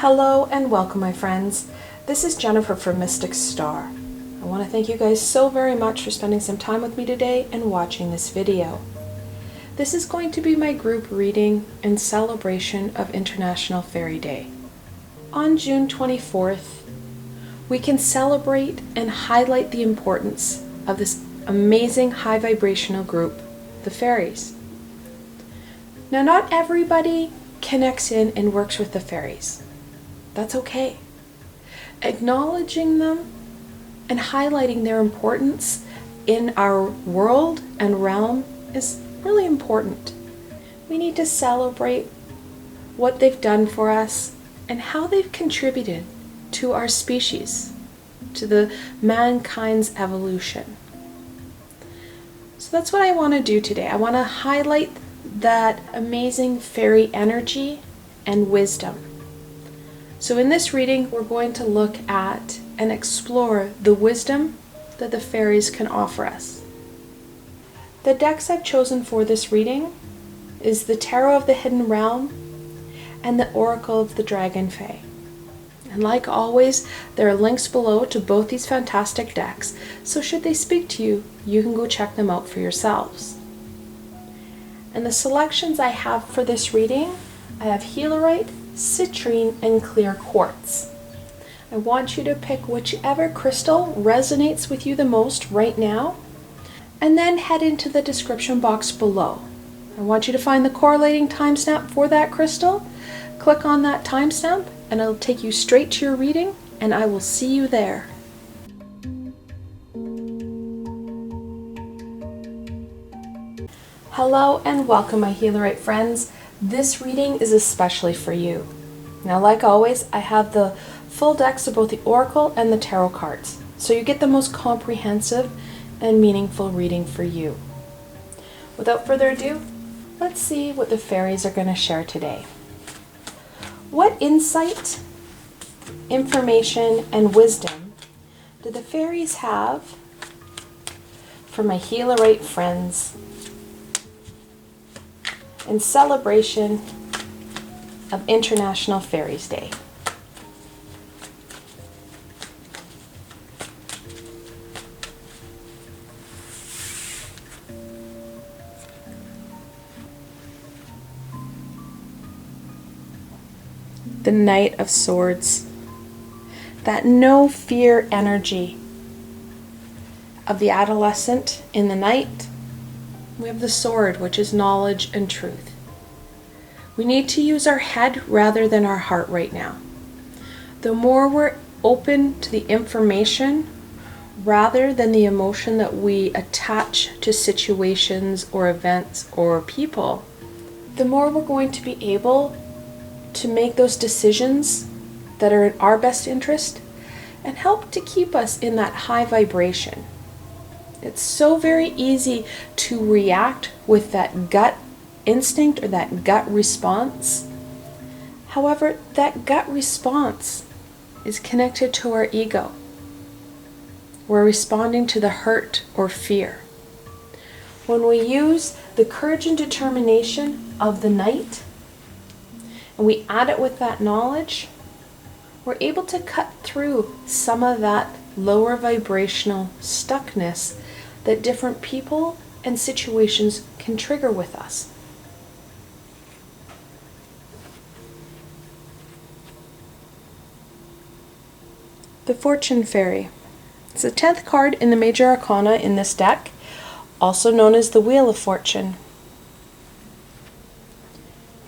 Hello and welcome, my friends. This is Jennifer from Mystic Star. I want to thank you guys so very much for spending some time with me today and watching this video. This is going to be my group reading in celebration of International Fairy Day. On June 24th, we can celebrate and highlight the importance of this amazing high vibrational group, the Fairies. Now, not everybody connects in and works with the Fairies. That's okay. Acknowledging them and highlighting their importance in our world and realm is really important. We need to celebrate what they've done for us and how they've contributed to our species, to the mankind's evolution. So that's what I want to do today. I want to highlight that amazing fairy energy and wisdom. So in this reading, we're going to look at and explore the wisdom that the fairies can offer us. The decks I've chosen for this reading is the Tarot of the Hidden Realm and the Oracle of the Dragonfae. And like always, there are links below to both these fantastic decks, so should they speak to you, you can go check them out for yourselves. And the selections I have for this reading, I have Healerite, Citrine, and clear quartz. I want you to pick whichever crystal resonates with you the most right now, and then head into the description box below. I want you to find the correlating timestamp for that crystal, click on that timestamp, and it'll take you straight to your reading, and I will see you there. Hello and welcome, my Healerite friends. This reading is especially for you. Now, like always, I have the full decks of both the Oracle and the Tarot cards, so you get the most comprehensive and meaningful reading for you. Without further ado, let's see what the fairies are going to share today. What insight, information, and wisdom do the fairies have for my Healerite friends in celebration of International Fairies Day? The Knight of Swords, that no fear energy of the adolescent in the night. We have the sword, which is knowledge and truth. We need to use our head rather than our heart right now. The more we're open to the information rather than the emotion that we attach to situations or events or people, the more we're going to be able to make those decisions that are in our best interest and help to keep us in that high vibration. It's so very easy to react with that gut instinct or that gut response. However, that gut response is connected to our ego. We're responding to the hurt or fear. When we use the courage and determination of the Knight, and we add it with that knowledge, we're able to cut through some of that lower vibrational stuckness that different people and situations can trigger with us. The Fortune Fairy. It's the 10th card in the Major Arcana in this deck, also known as the Wheel of Fortune.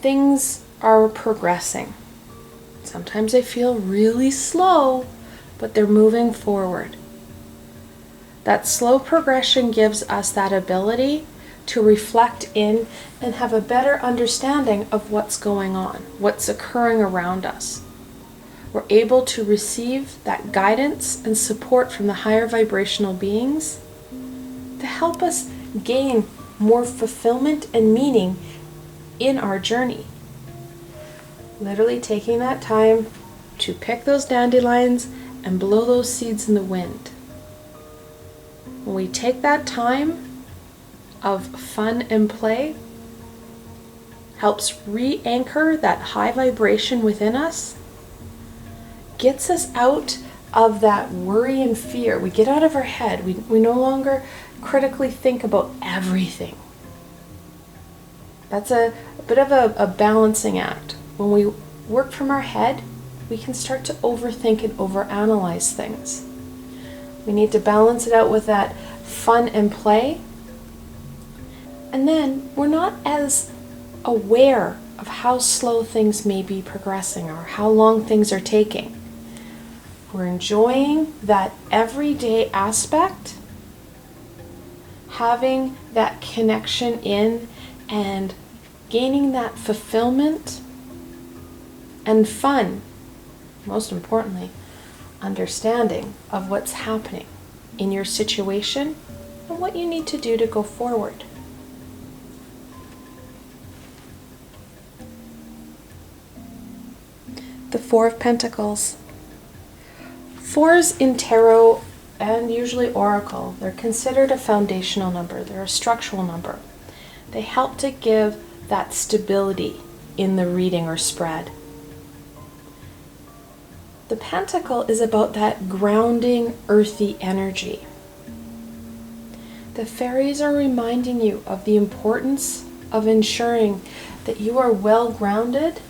Things are progressing. Sometimes they feel really slow, but they're moving forward. That slow progression gives us that ability to reflect in and have a better understanding of what's going on, what's occurring around us. We're able to receive that guidance and support from the higher vibrational beings to help us gain more fulfillment and meaning in our journey. Literally taking that time to pick those dandelions and blow those seeds in the wind. When we take that time of fun and play, helps re-anchor that high vibration within us gets us out of that worry and fear. We get out of our head. We no longer critically think about everything. That's a bit of a balancing act. When we work from our head, we can start to overthink and overanalyze things. We need to balance it out with that fun and play. And then we're not as aware of how slow things may be progressing or how long things are taking. We're enjoying that everyday aspect, having that connection in and gaining that fulfillment and fun, most importantly, understanding of what's happening in your situation and what you need to do to go forward. The Four of Pentacles. Fours in tarot and usually oracle, they're considered a foundational number. They're a structural number. They help to give that stability in the reading or spread. The pentacle is about that grounding, earthy energy. The fairies are reminding you of the importance of ensuring that you are well grounded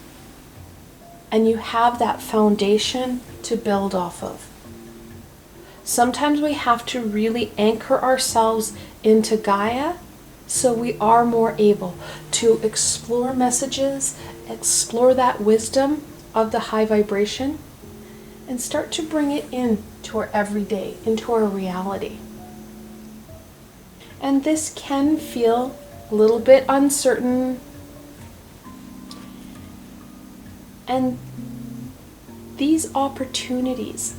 and you have that foundation to build off of. Sometimes we have to really anchor ourselves into Gaia so we are more able to explore messages, explore that wisdom of the high vibration, and start to bring it into our everyday, into our reality. And this can feel a little bit uncertain, and these opportunities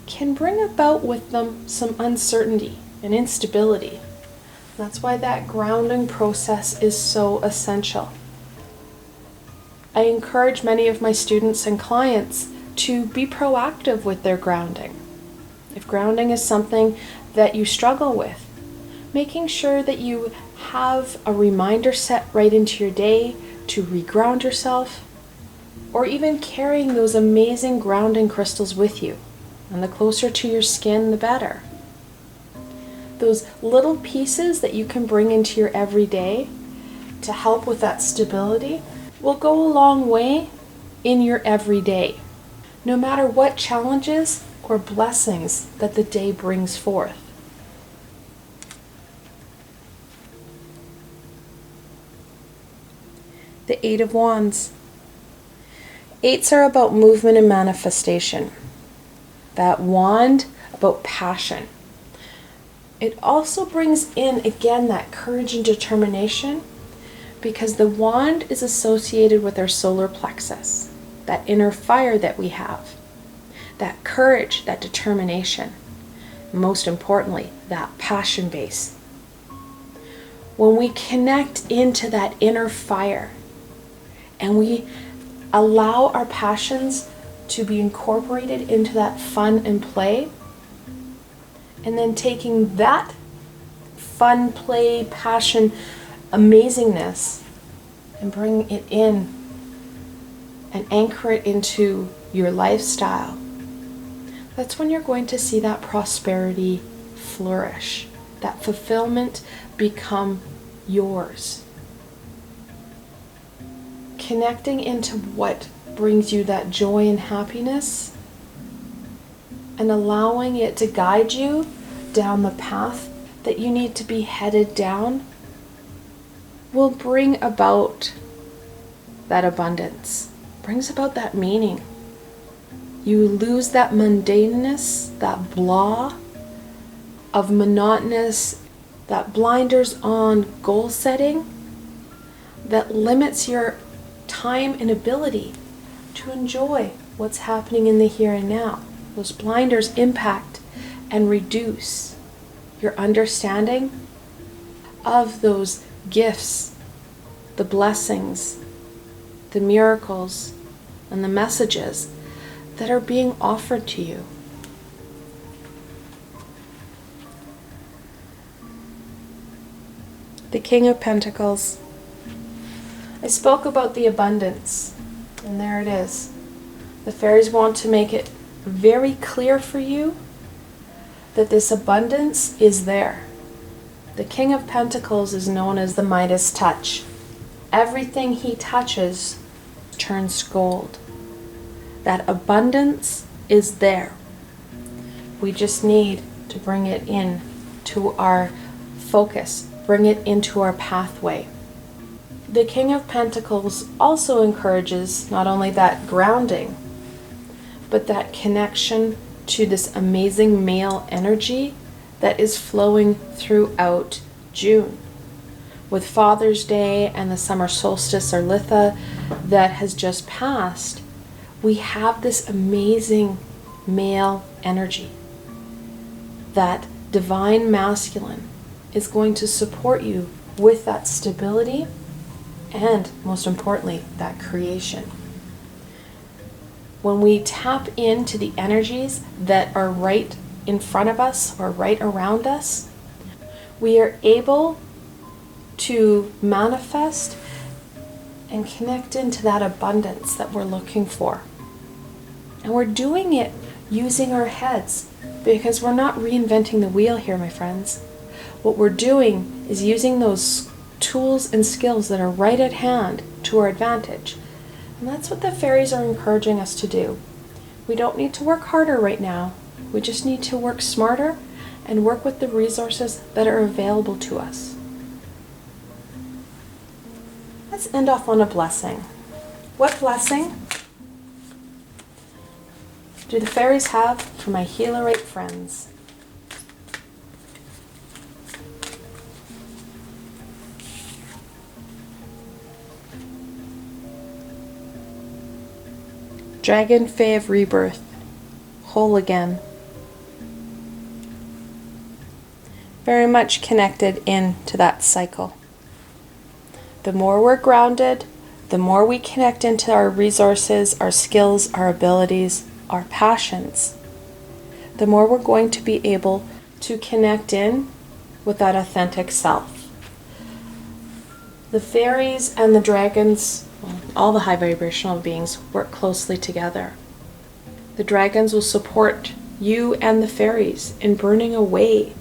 can bring about with them some uncertainty and instability. That's why that grounding process is so essential. I encourage many of my students and clients to be proactive with their grounding. If grounding is something that you struggle with, making sure that you have a reminder set right into your day to reground yourself, or even carrying those amazing grounding crystals with you. And the closer to your skin, the better. Those little pieces that you can bring into your everyday to help with that stability will go a long way in your everyday, no matter what challenges or blessings that the day brings forth. The Eight of Wands. Eights are about movement and manifestation. That wand about passion. It also brings in, again, that courage and determination, because the wand is associated with our solar plexus, that inner fire that we have, that courage, that determination, most importantly, that passion base. When we connect into that inner fire and we allow our passions to be incorporated into that fun and play, and then taking that fun, play, passion, amazingness and bring it in and anchor it into your lifestyle, that's when you're going to see that prosperity flourish, that fulfillment become yours. Connecting into what brings you that joy and happiness and allowing it to guide you down the path that you need to be headed down will bring about that abundance, brings about that meaning. You lose that mundaneness, that blah of monotonous, that blinders on goal setting that limits your time and ability to enjoy what's happening in the here and now. Those blinders impact and reduce your understanding of those gifts, the blessings, the miracles, and the messages that are being offered to you. The King of Pentacles. I spoke about the abundance, and there it is. The fairies want to make it very clear for you that this abundance is there. The King of Pentacles is known as the Midas touch. Everything he touches turns gold. That abundance is there. We just need to bring it in to our focus, bring it into our pathway. The King of Pentacles also encourages not only that grounding, but that connection to this amazing male energy that is flowing throughout June. With Father's Day and the summer solstice or Litha that has just passed, we have this amazing male energy. That divine masculine is going to support you with that stability and, most importantly, that creation. When we tap into the energies that are right in front of us or right around us, we are able to manifest and connect into that abundance that we're looking for. And we're doing it using our heads, because we're not reinventing the wheel here, my friends. What we're doing is using those tools and skills that are right at hand to our advantage. And that's what the fairies are encouraging us to do. We don't need to work harder right now. We just need to work smarter and work with the resources that are available to us. Let's end off on a blessing. What blessing do the fairies have for my Healerite friends? Dragonfae of rebirth, whole again. Very much connected into that cycle. The more we're grounded, the more we connect into our resources, our skills, our abilities, our passions, the more we're going to be able to connect in with that authentic self. The fairies and the dragons, all the high vibrational beings, work closely together. The dragons will support you and the fairies in burning away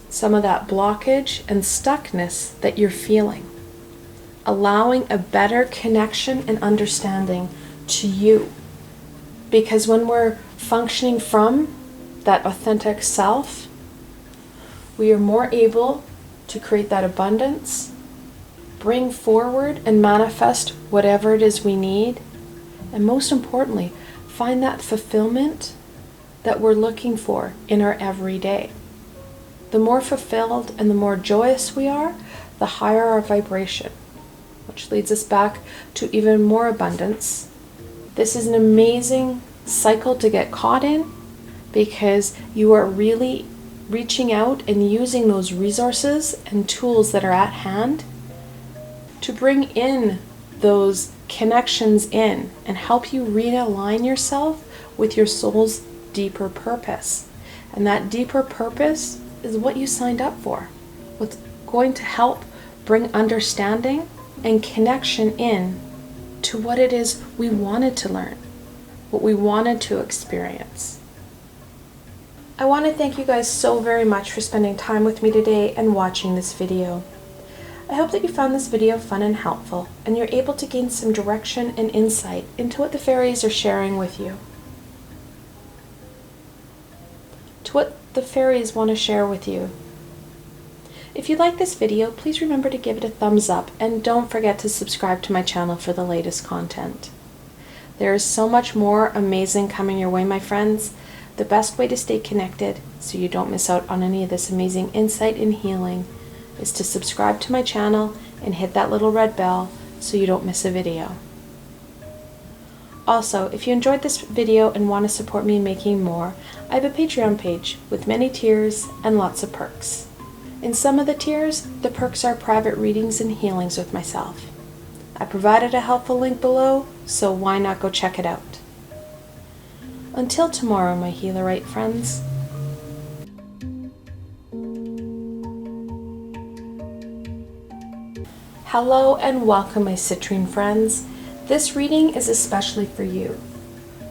some of that blockage and stuckness that you're feeling, allowing a better connection and understanding to you. Because when we're functioning from that authentic self, we are more able to create that abundance, bring forward and manifest whatever it is we need, and most importantly, find that fulfillment that we're looking for in our everyday. The more fulfilled and the more joyous we are, the higher our vibration, which leads us back to even more abundance. This is an amazing cycle to get caught in, because you are really reaching out and using those resources and tools that are at hand to bring in those connections in and help you realign yourself with your soul's deeper purpose. And that deeper purpose is what you signed up for. What's going to help bring understanding and connection in to what it is we wanted to learn, what we wanted to experience. I want to thank you guys so very much for spending time with me today and watching this video. I hope that you found this video fun and helpful, and you're able to gain some direction and insight into what the fairies are sharing with you. To what the fairies want to share with you. If you like this video, please remember to give it a thumbs up, and don't forget to subscribe to my channel for the latest content. There is so much more amazing coming your way, my friends. The best way to stay connected so you don't miss out on any of this amazing insight and healing is to subscribe to my channel and hit that little red bell so you don't miss a video. Also, if you enjoyed this video and want to support me in making more, I have a Patreon page with many tiers and lots of perks. In some of the tiers, the perks are private readings and healings with myself. I provided a helpful link below, so why not go check it out. Until tomorrow, my Healerite friends. Hello and welcome, my Citrine friends. This reading is especially for you.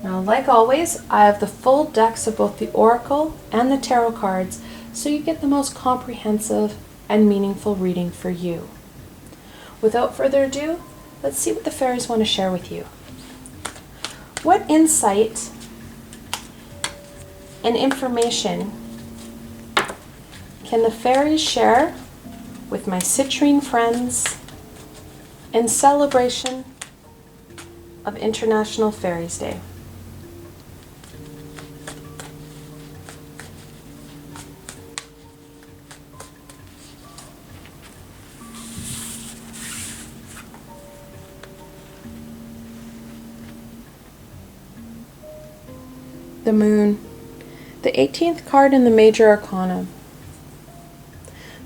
Now, like always, I have the full decks of both the Oracle and the Tarot cards, so you get the most comprehensive and meaningful reading for you. Without further ado, let's see what the fairies want to share with you. What insight and information can the fairies share with my citrine friends in celebration of International Fairies Day? The Moon, the 18th card in the Major Arcana.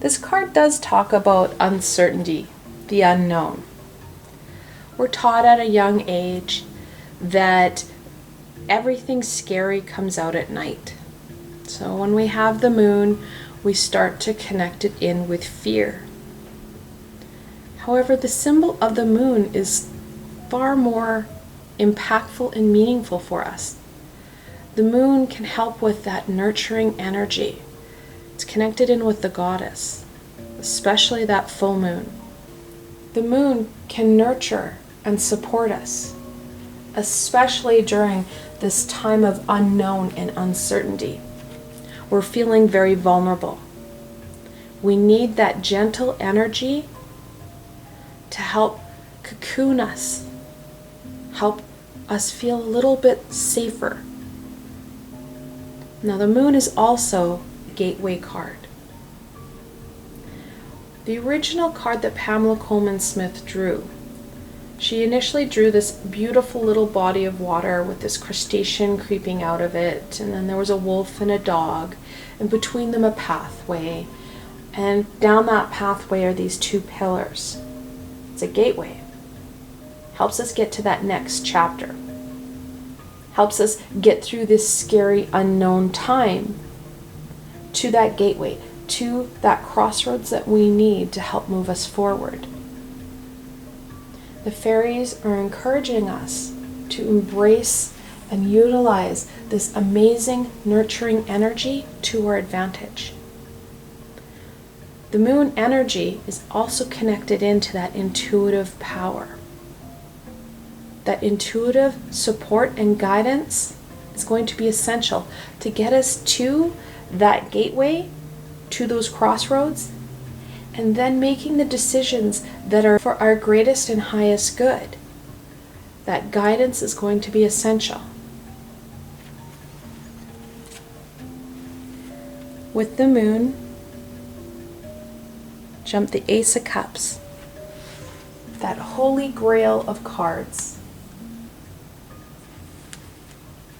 This card does talk about uncertainty, the unknown. We're taught at a young age that everything scary comes out at night. So when we have the moon, we start to connect it in with fear. However, the symbol of the moon is far more impactful and meaningful for us. The moon can help with that nurturing energy. It's connected in with the goddess, especially that full moon. The moon can nurture and support us, especially during this time of unknown and uncertainty. We're feeling very vulnerable. We need that gentle energy to help cocoon us, help us feel a little bit safer. Now, the moon is also a gateway card. The original card that Pamela Coleman Smith drew, she initially drew this beautiful little body of water with this crustacean creeping out of it, and then there was a wolf and a dog, and between them a pathway, and down that pathway are these two pillars. It's a gateway. Helps us get to that next chapter. Helps us get through this scary unknown time to that gateway, to that crossroads that we need to help move us forward. The fairies are encouraging us to embrace and utilize this amazing nurturing energy to our advantage. The moon energy is also connected into that intuitive power. That intuitive support and guidance is going to be essential to get us to that gateway, to those crossroads, and then making the decisions that are for our greatest and highest good. That guidance is going to be essential. With the moon, jump the Ace of Cups, that holy grail of cards.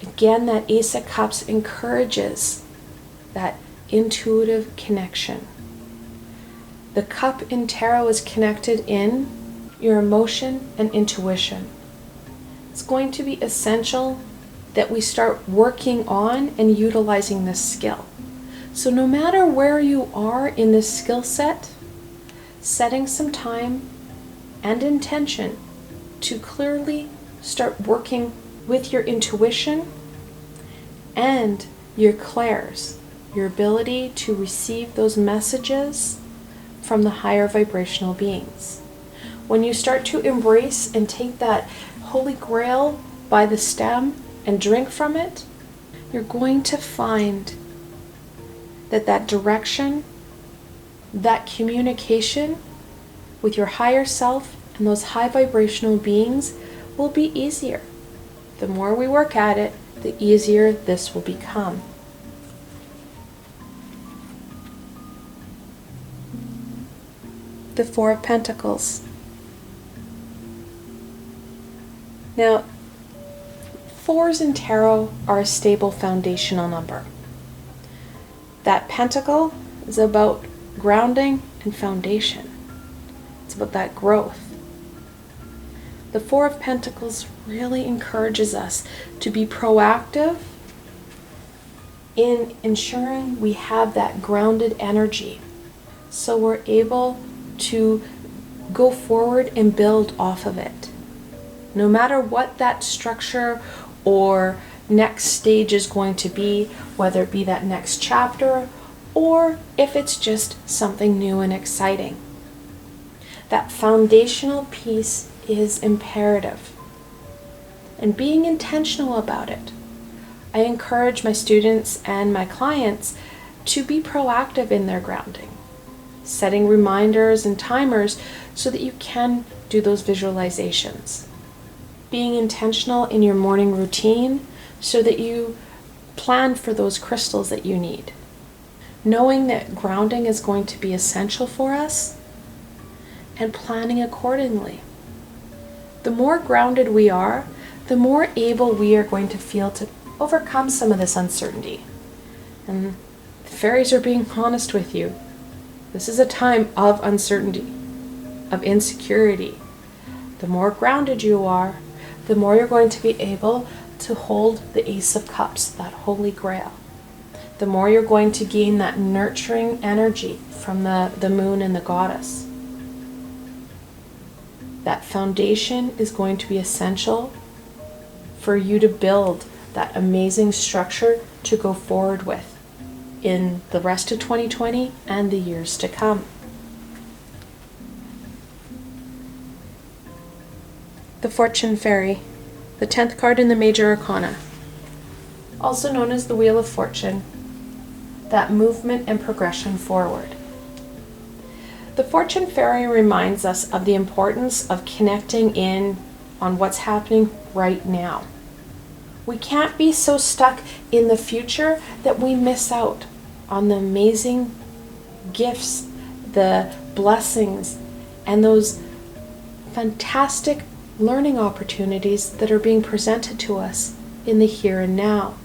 Again, that Ace of Cups encourages that intuitive connection. The cup in tarot is connected in your emotion and intuition. It's going to be essential that we start working on and utilizing this skill. So no matter where you are in this skill set, setting some time and intention to clearly start working with your intuition and your clairs, your ability to receive those messages from the higher vibrational beings. When you start to embrace and take that holy grail by the stem and drink from it, you're going to find that that direction, that communication with your higher self and those high vibrational beings will be easier. The more we work at it, the easier this will become. The Four of Pentacles. Now, fours in tarot are a stable foundational number. That pentacle is about grounding and foundation. It's about that growth. The Four of Pentacles really encourages us to be proactive in ensuring we have that grounded energy, so we're able to go forward and build off of it. No matter what that structure or next stage is going to be, whether it be that next chapter or if it's just something new and exciting. That foundational piece is imperative. And being intentional about it. I encourage my students and my clients to be proactive in their grounding, setting reminders and timers so that you can do those visualizations. Being intentional in your morning routine so that you plan for those crystals that you need. Knowing that grounding is going to be essential for us and planning accordingly. The more grounded we are, the more able we are going to feel to overcome some of this uncertainty. And the fairies are being honest with you. This is a time of uncertainty, of insecurity. The more grounded you are, the more you're going to be able to hold the Ace of Cups, that Holy Grail. The more you're going to gain that nurturing energy from the moon and the goddess. That foundation is going to be essential for you to build that amazing structure to go forward with in the rest of 2020 and the years to come. The Fortune Fairy, the 10th card in the Major Arcana, also known as the Wheel of Fortune, that movement and progression forward. The Fortune Fairy reminds us of the importance of connecting in on what's happening right now. We can't be so stuck in the future that we miss out on the amazing gifts, the blessings, and those fantastic learning opportunities that are being presented to us in the here and now.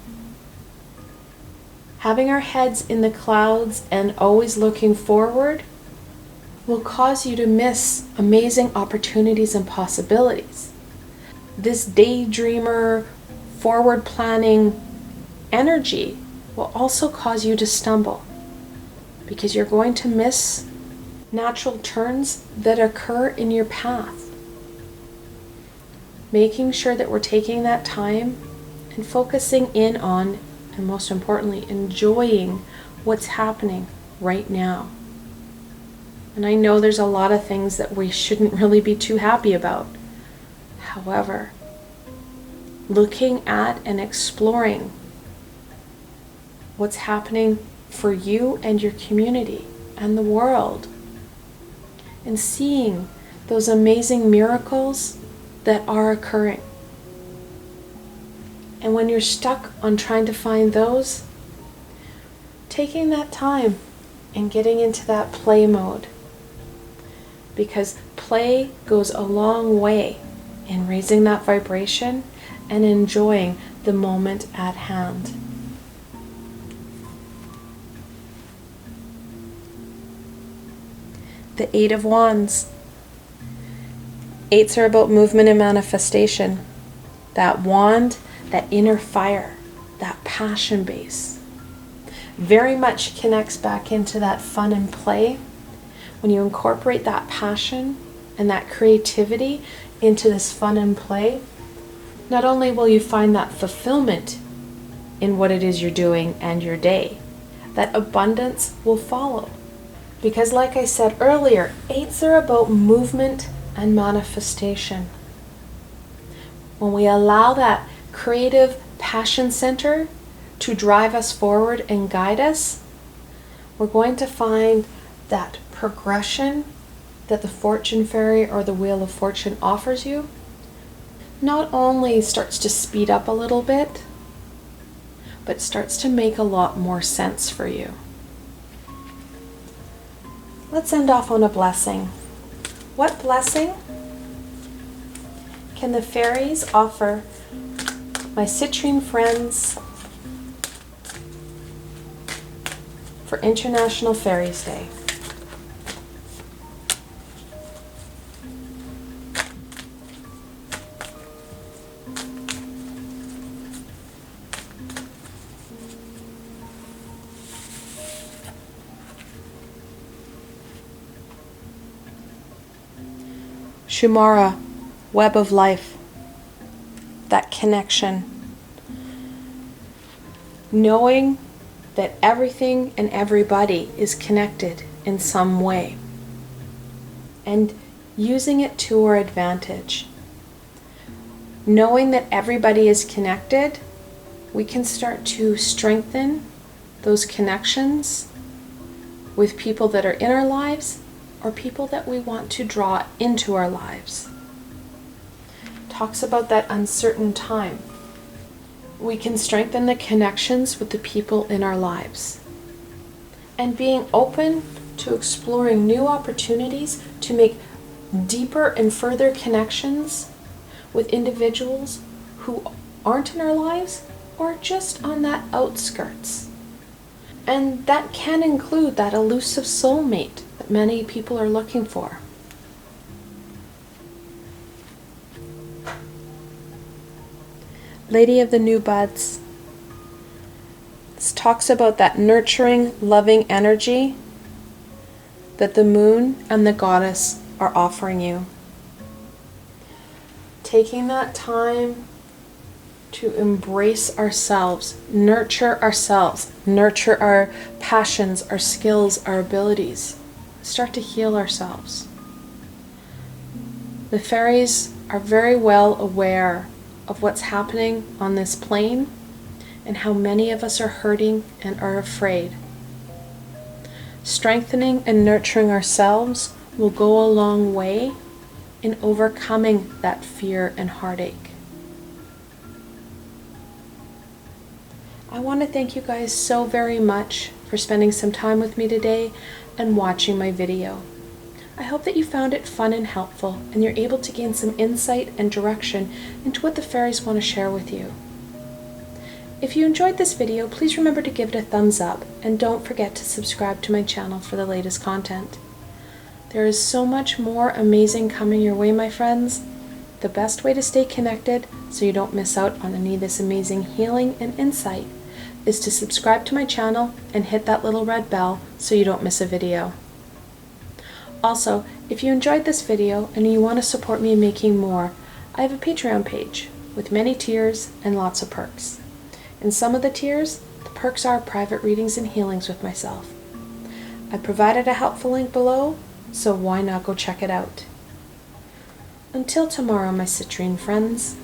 Having our heads in the clouds and always looking forward will cause you to miss amazing opportunities and possibilities. This daydreamer, forward planning energy will also cause you to stumble because you're going to miss natural turns that occur in your path. Making sure that we're taking that time and focusing in on, and most importantly, enjoying what's happening right now. And I know there's a lot of things that we shouldn't really be too happy about. However, looking at and exploring what's happening for you and your community and the world, and seeing those amazing miracles that are occurring. And when you're stuck on trying to find those, taking that time and getting into that play mode. Because play goes a long way in raising that vibration and enjoying the moment at hand. The Eight of Wands. Eights are about movement and manifestation. That wand, that inner fire, that passion base. Very much connects back into that fun and play. When you incorporate that passion and that creativity into this fun and play, not only will you find that fulfillment in what it is you're doing and your day, that abundance will follow. Because like I said earlier, eights are about movement and manifestation. When we allow that creative passion center to drive us forward and guide us, we're going to find that progression that the Fortune Fairy or the Wheel of Fortune offers you not only starts to speed up a little bit, but starts to make a lot more sense for you. Let's end off on a blessing. What blessing can the fairies offer my citrine friends for International Fairies Day? Shumara, web of life, that connection, knowing that everything and everybody is connected in some way, and using it to our advantage. Knowing that everybody is connected, we can start to strengthen those connections with people that are in our lives or people that we want to draw into our lives. Talks about that uncertain time. We can strengthen the connections with the people in our lives. And being open to exploring new opportunities to make deeper and further connections with individuals who aren't in our lives or just on that outskirts. And that can include that elusive soulmate that many people are looking for. Lady of the New Buds. This talks about that nurturing, loving energy that the moon and the goddess are offering you. Taking that time to embrace ourselves, nurture our passions, our skills, our abilities. Start to heal ourselves. The fairies are very well aware of what's happening on this plane and how many of us are hurting and are afraid. Strengthening and nurturing ourselves will go a long way in overcoming that fear and heartache. I want to thank you guys so very much for spending some time with me today and watching my video. I hope that you found it fun and helpful and you're able to gain some insight and direction into what the fairies want to share with you. If you enjoyed this video, please remember to give it a thumbs up and don't forget to subscribe to my channel for the latest content. There is so much more amazing coming your way, my friends. The best way to stay connected so you don't miss out on any of this amazing healing and insight is to subscribe to my channel and hit that little red bell so you don't miss a video. Also, if you enjoyed this video and you want to support me in making more, I have a Patreon page with many tiers and lots of perks. In some of the tiers, the perks are private readings and healings with myself. I provided a helpful link below, so why not go check it out? Until tomorrow, my citrine friends.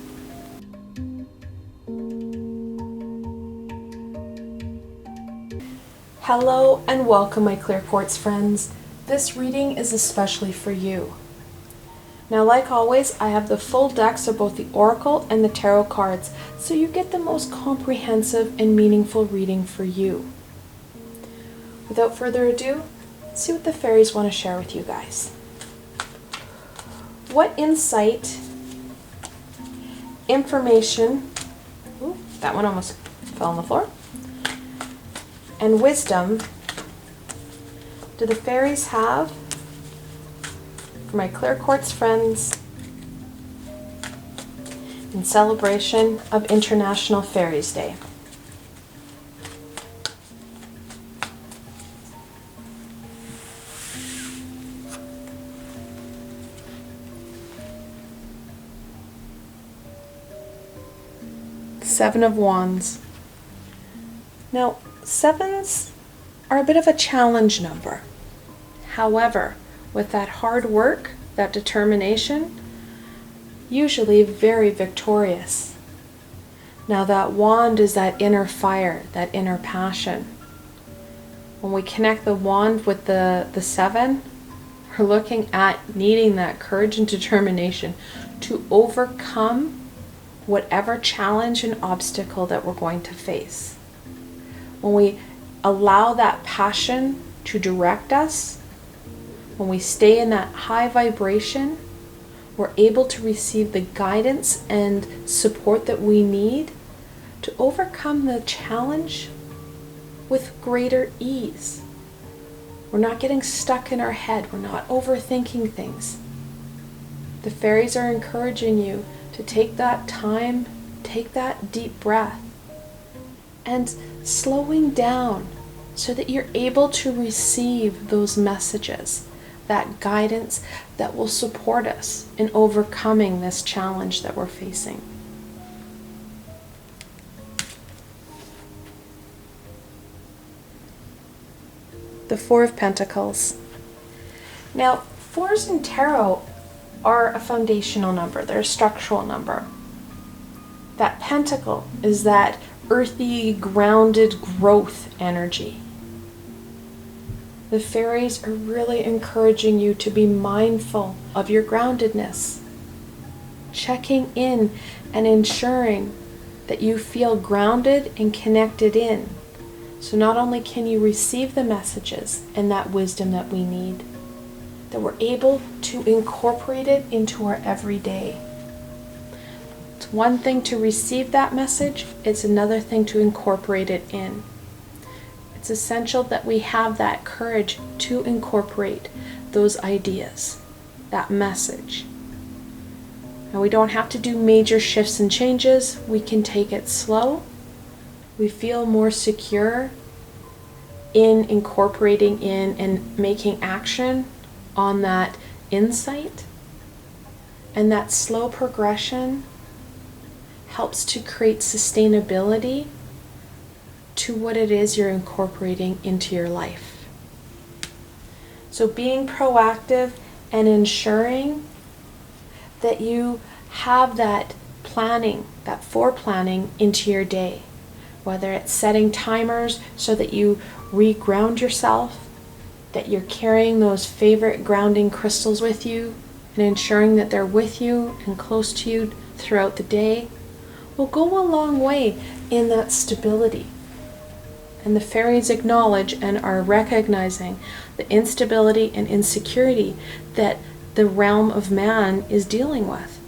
Hello and welcome, my clear quartz friends. This reading is especially for you. Now, like always, I have the full decks of both the Oracle and the Tarot cards, so you get the most comprehensive and meaningful reading for you. Without further ado, let's see what the fairies want to share with you guys. What insight, information, ooh, that one almost fell on the floor, and wisdom do the fairies have for my clear quartz friends in celebration of International Fairies Day? Seven of Wands. Now, sevens are a bit of a challenge number. However, with that hard work, that determination, usually very victorious. Now that wand is that inner fire, that inner passion. When we connect the wand with the seven, we're looking at needing that courage and determination to overcome whatever challenge and obstacle that we're going to face. When we allow that passion to direct us, when we stay in that high vibration, we're able to receive the guidance and support that we need to overcome the challenge with greater ease. We're not getting stuck in our head. We're not overthinking things. The fairies are encouraging you to take that time, take that deep breath, and slowing down so that you're able to receive those messages, that guidance that will support us in overcoming this challenge that we're facing. the Four of Pentacles. Now, fours in tarot are a foundational number. They're a structural number. That pentacle is that earthy, grounded growth energy. The fairies are really encouraging you to be mindful of your groundedness, checking in and ensuring that you feel grounded and connected in. So not only can you receive the messages and that wisdom that we need, that we're able to incorporate it into our everyday. It's one thing to receive that message, it's another thing to incorporate it in. It's essential that we have that courage to incorporate those ideas, that message. Now, we don't have to do major shifts and changes. We can take it slow. We feel more secure in incorporating in and making action on that insight. And that slow progression helps to create sustainability to what it is you're incorporating into your life. So being proactive and ensuring that you have that planning, that foreplanning into your day, whether it's setting timers so that you reground yourself, that you're carrying those favorite grounding crystals with you and ensuring that they're with you and close to you throughout the day, will go a long way in that stability. And the fairies acknowledge and are recognizing the instability and insecurity that the realm of man is dealing with.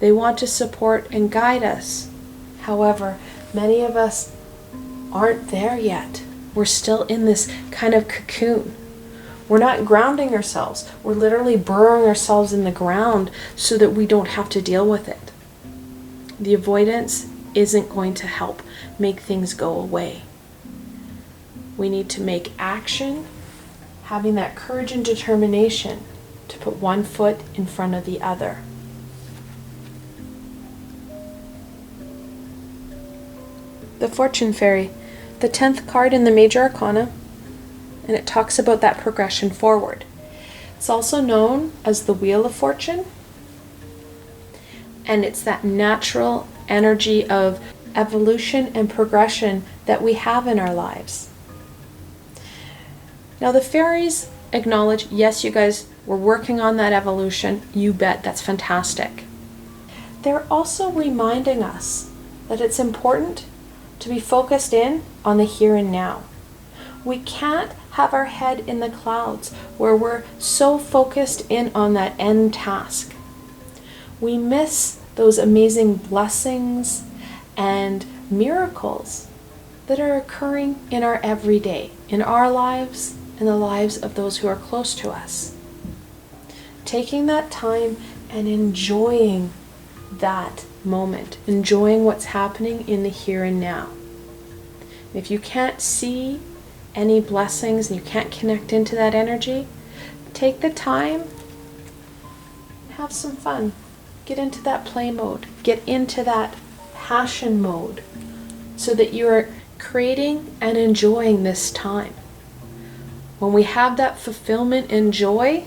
They want to support and guide us. However, many of us aren't there yet. We're still in this kind of cocoon. We're not grounding ourselves. We're literally burrowing ourselves in the ground so that we don't have to deal with it. The avoidance isn't going to help make things go away. We need to make action, having that courage and determination to put one foot in front of the other. The Fortune Fairy, the 10th card in the Major Arcana, and it talks about that progression forward. It's also known as the Wheel of Fortune, and it's that natural energy of evolution and progression that we have in our lives. Now the fairies acknowledge, yes, you guys were working on that evolution. You bet, that's fantastic. They're also reminding us that it's important to be focused in on the here and now. We can't have our head in the clouds where we're so focused in on that end task. We miss those amazing blessings and miracles that are occurring in our everyday, in our lives and the lives of those who are close to us. Taking that time and enjoying that moment, enjoying what's happening in the here and now. If you can't see any blessings and you can't connect into that energy, take the time, have some fun. Get into that play mode. Get into that passion mode so that you are creating and enjoying this time. When we have that fulfillment and joy,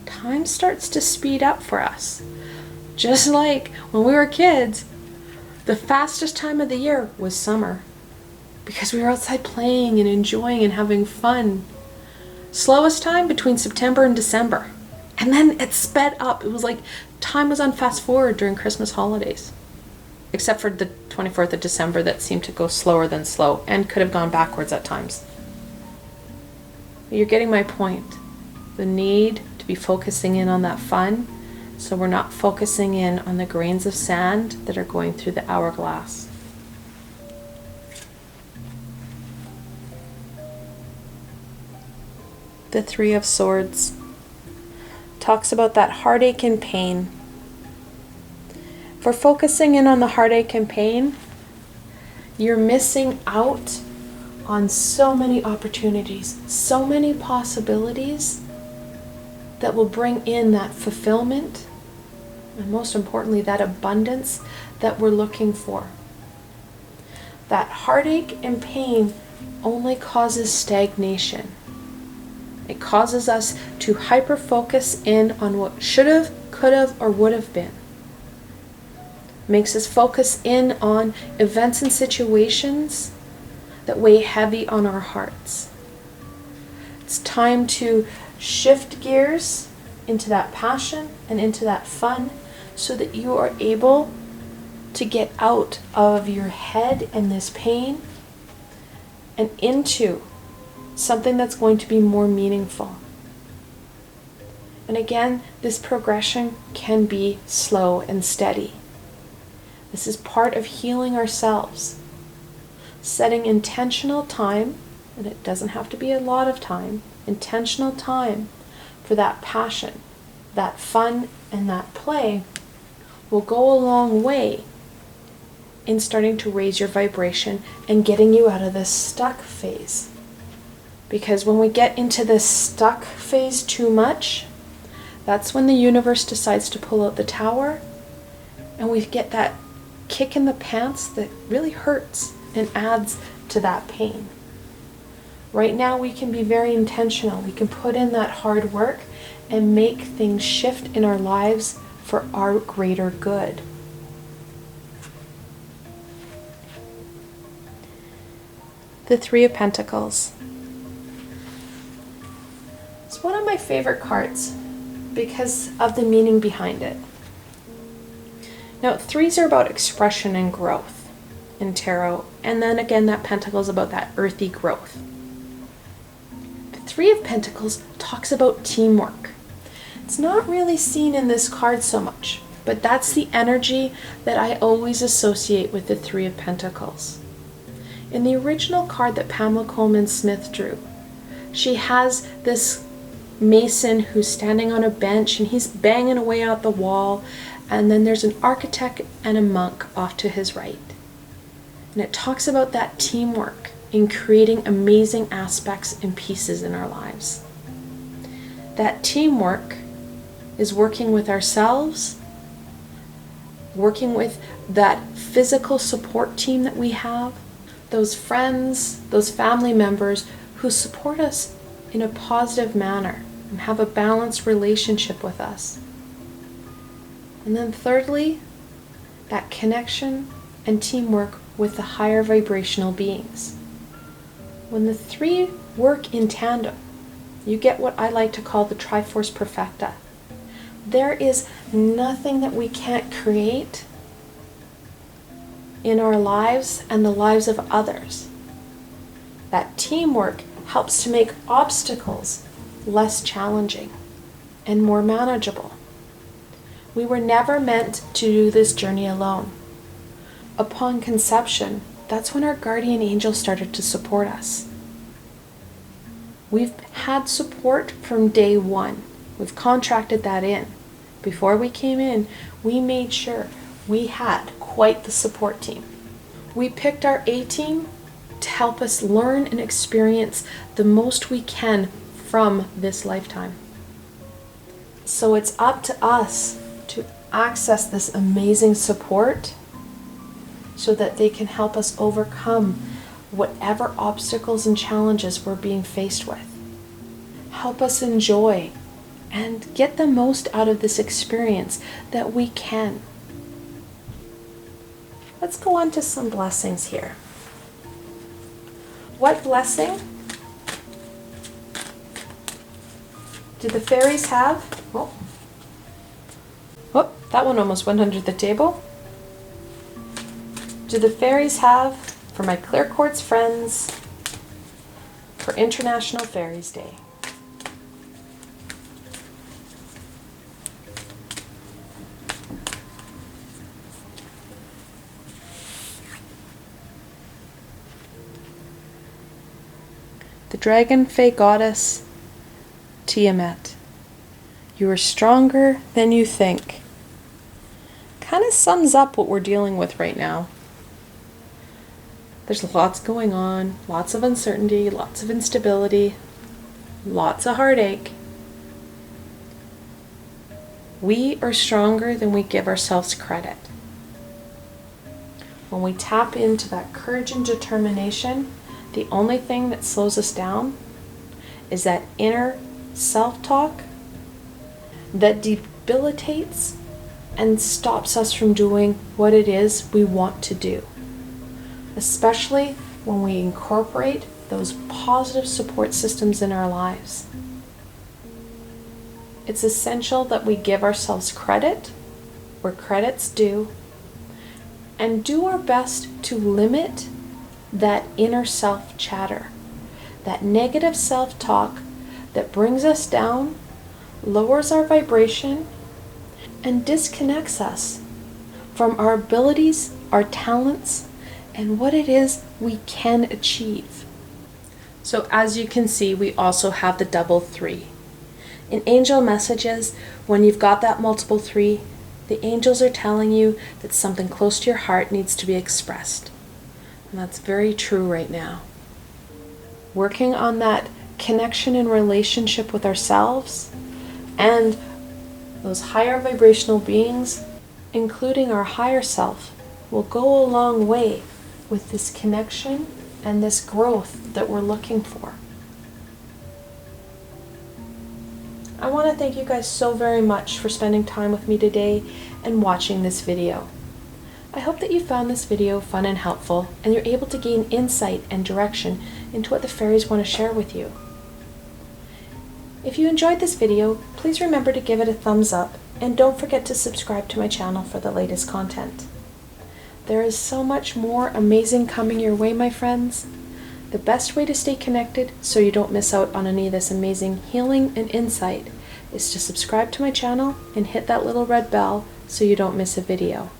time starts to speed up for us. Just like when we were kids, the fastest time of the year was summer because we were outside playing and enjoying and having fun. Slowest time between September and December. And then it sped up. It was like time was on fast forward during Christmas holidays. Except for the 24th of December that seemed to go slower than slow and could have gone backwards at times. You're getting my point. The need to be focusing in on that fun so we're not focusing in on the grains of sand that are going through the hourglass. The Three of Swords talks about that heartache and pain. For focusing in on the heartache and pain, you're missing out on so many opportunities, so many possibilities that will bring in that fulfillment and most importantly that abundance that we're looking for. That heartache and pain only causes stagnation. It causes us to hyper-focus in on what should have, could have, or would have been. Makes us focus in on events and situations that weigh heavy on our hearts. It's time to shift gears into that passion and into that fun so that you are able to get out of your head and this pain and into something that's going to be more meaningful. And again, this progression can be slow and steady. This is part of healing ourselves. Setting intentional time, and it doesn't have to be a lot of time, intentional time for that passion, that fun, and that play will go a long way in starting to raise your vibration and getting you out of this stuck phase. Because when we get into this stuck phase too much, that's when the universe decides to pull out the tower, and we get that kick in the pants that really hurts and adds to that pain. Right now we can be very intentional. We can put in that hard work and make things shift in our lives for our greater good. The Three of Pentacles. It's one of my favorite cards because of the meaning behind it. Now, threes are about expression and growth in tarot, and then again that pentacle is about that earthy growth. The Three of Pentacles talks about teamwork. It's not really seen in this card so much, but that's the energy that I always associate with the Three of Pentacles. In the original card that Pamela Coleman Smith drew, she has this mason who's standing on a bench and he's banging away out the wall, and then there's an architect and a monk off to his right. And it talks about that teamwork in creating amazing aspects and pieces in our lives. That teamwork is working with ourselves, working with that physical support team that we have, those friends, those family members who support us in a positive manner and have a balanced relationship with us. And then thirdly, that connection and teamwork with the higher vibrational beings. When the three work in tandem, you get what I like to call the Triforce Perfecta. There is nothing that we can't create in our lives and the lives of others. That teamwork helps to make obstacles less challenging and more manageable. We were never meant to do this journey alone. Upon conception, that's when our guardian angel started to support us. We've had support from day one. We've contracted that in. Before we came in, we made sure we had quite the support team. We picked our A-team to help us learn and experience the most we can from this lifetime. So it's up to us to access this amazing support so that they can help us overcome whatever obstacles and challenges we're being faced with. Help us enjoy and get the most out of this experience that we can. Let's go on to some blessings here. What blessing do the fairies have? Oh, that one almost went under the table. Do the fairies have for my clear quartz friends for International Fairies Day? The Dragonfae goddess Tiamat. You are stronger than you think. Kind of sums up what we're dealing with right now. There's lots going on, lots of uncertainty, lots of instability, lots of heartache. We are stronger than we give ourselves credit. When we tap into that courage and determination The only thing that slows us down is that inner self-talk that debilitates and stops us from doing what it is we want to do, especially when we incorporate those positive support systems in our lives. It's essential that we give ourselves credit where credit's due and do our best to limit that inner self-chatter, that negative self-talk that brings us down, lowers our vibration, and disconnects us from our abilities, our talents, and what it is we can achieve. So as you can see, we also have the double 3. In angel messages, when you've got that multiple 3, the angels are telling you that something close to your heart needs to be expressed. And that's very true right now. Working on that connection and relationship with ourselves and those higher vibrational beings, including our higher self, will go a long way with this connection and this growth that we're looking for. I want to thank you guys so very much for spending time with me today and watching this video. I hope that you found this video fun and helpful, and you're able to gain insight and direction into what the fairies want to share with you. If you enjoyed this video, please remember to give it a thumbs up, and don't forget to subscribe to my channel for the latest content. There is so much more amazing coming your way, my friends. The best way to stay connected so you don't miss out on any of this amazing healing and insight is to subscribe to my channel and hit that little red bell so you don't miss a video.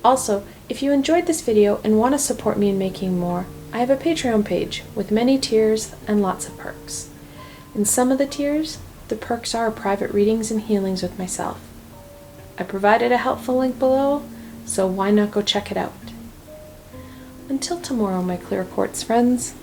Also, if you enjoyed this video and want to support me in making more, I have a Patreon page with many tiers and lots of perks. In some of the tiers, the perks are private readings and healings with myself. I provided a helpful link below, so why not go check it out? Until tomorrow, my clear quartz friends.